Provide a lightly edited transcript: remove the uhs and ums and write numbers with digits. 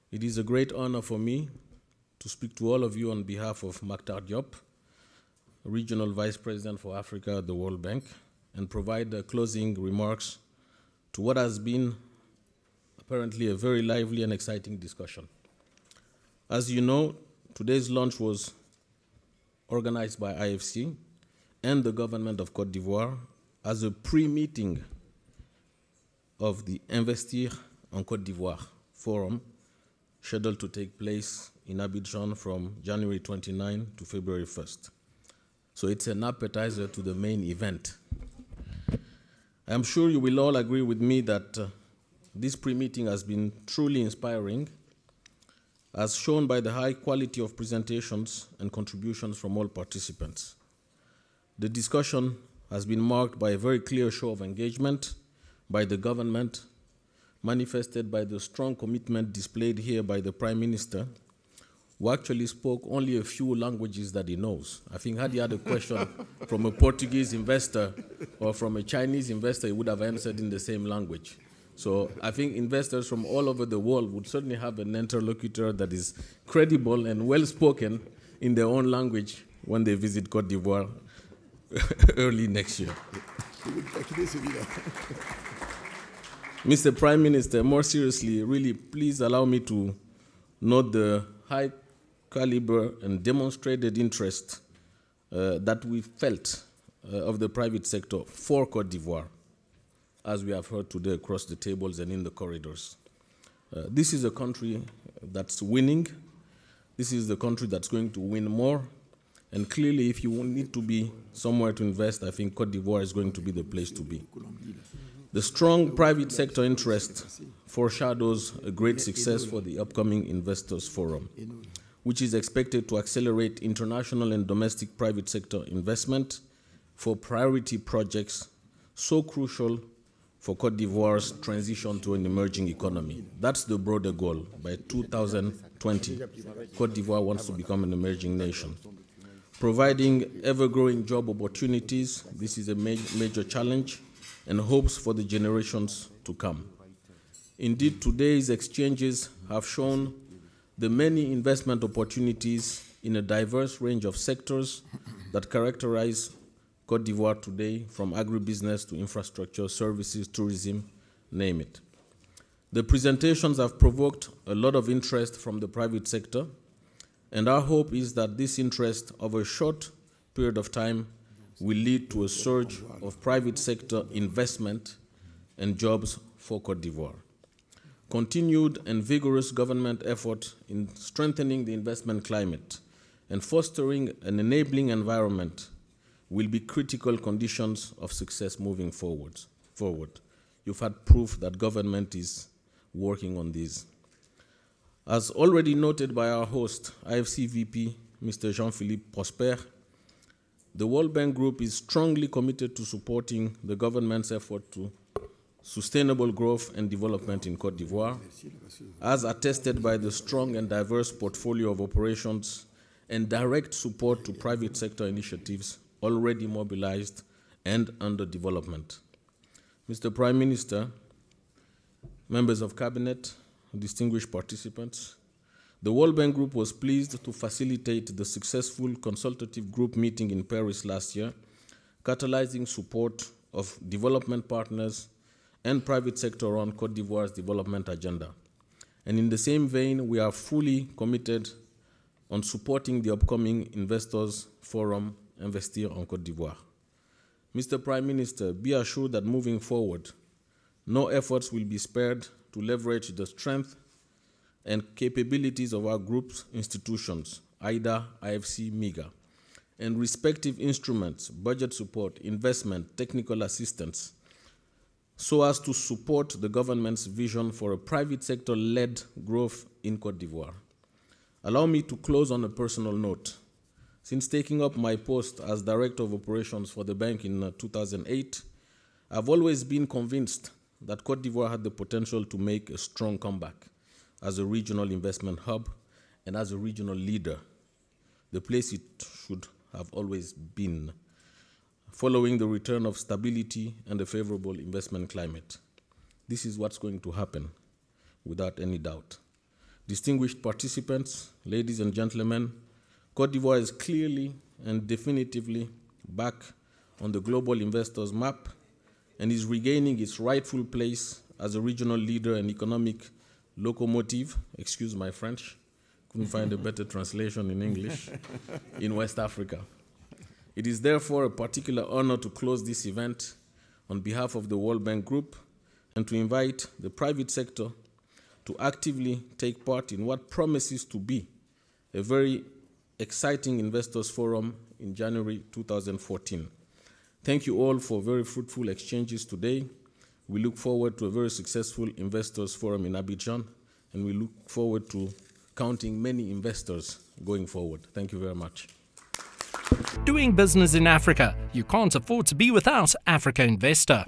It is a great honor for me to speak to all of you on behalf of Maktar Diop, Regional Vice President for Africa at the World Bank, and provide closing remarks to what has been apparently a very lively and exciting discussion. As you know, today's launch was organized by IFC and the government of Côte d'Ivoire as a pre-meeting of the Investir en Côte d'Ivoire forum scheduled to take place in Abidjan from January 29 to February 1st. So it's an appetizer to the main event. I'm sure you will all agree with me that this pre-meeting has been truly inspiring, as shown by the high quality of presentations and contributions from all participants. The discussion has been marked by a very clear show of engagement by the government, manifested by the strong commitment displayed here by the Prime Minister, who actually spoke only a few languages that he knows. I think had he had a question from a Portuguese investor or from a Chinese investor, he would have answered in the same language. So I think investors from all over the world would certainly have an interlocutor that is credible and well-spoken in their own language when they visit Côte d'Ivoire early next year. Mr. Prime Minister, more seriously, really, please allow me to note the high caliber and demonstrated interest that we felt of the private sector for Côte d'Ivoire, as we have heard today across the tables and in the corridors. This is a country that's winning. This is the country that's going to win more. And clearly, if you need to be somewhere to invest, I think Côte d'Ivoire is going to be the place to be. The strong private sector interest foreshadows a great success for the upcoming Investors Forum, which is expected to accelerate international and domestic private sector investment for priority projects so crucial for Côte d'Ivoire's transition to an emerging economy. That's the broader goal. By 2020, Côte d'Ivoire wants to become an emerging nation. Providing ever-growing job opportunities, this is a major challenge, and hopes for the generations to come. Indeed, today's exchanges have shown the many investment opportunities in a diverse range of sectors that characterize Côte d'Ivoire today, from agribusiness to infrastructure, services, tourism, name it. The presentations have provoked a lot of interest from the private sector, and our hope is that this interest over a short period of time will lead to a surge of private sector investment and jobs for Côte d'Ivoire. Continued and vigorous government effort in strengthening the investment climate and fostering an enabling environment will be critical conditions of success moving forward. You've had proof that government is working on these. As already noted by our host, IFC VP, Mr. Jean-Philippe Prosper, the World Bank Group is strongly committed to supporting the government's effort to sustainable growth and development in Côte d'Ivoire, as attested by the strong and diverse portfolio of operations and direct support to private sector initiatives already mobilized and under development. Mr. Prime Minister, members of Cabinet, distinguished participants, the World Bank Group was pleased to facilitate the successful consultative group meeting in Paris last year, catalyzing support of development partners and private sector on Côte d'Ivoire's development agenda. And in the same vein, we are fully committed on supporting the upcoming Investors Forum Investir en Côte d'Ivoire. Mr. Prime Minister, be assured that moving forward, no efforts will be spared to leverage the strength and capabilities of our group's institutions, IDA, IFC, MIGA, and respective instruments, budget support, investment, technical assistance, so as to support the government's vision for a private sector-led growth in Côte d'Ivoire. Allow me to close on a personal note. Since taking up my post as Director of Operations for the bank in 2008, I've always been convinced that Côte d'Ivoire had the potential to make a strong comeback as a regional investment hub and as a regional leader, the place it should have always been, following the return of stability and a favorable investment climate. This is what's going to happen, without any doubt. distinguished participants, ladies and gentlemen, Côte d'Ivoire is clearly and definitively back on the global investors map and is regaining its rightful place as a regional leader and economic locomotive, excuse my French, couldn't find a better translation in English, in West Africa. It is therefore a particular honor to close this event on behalf of the World Bank Group and to invite the private sector to actively take part in what promises to be a very exciting investors forum in January 2014. Thank you all for very fruitful exchanges today. We look forward to a very successful investors forum in Abidjan, and we look forward to counting many investors going forward. Thank you very much. Doing business in Africa. You can't afford to be without Africa Investor.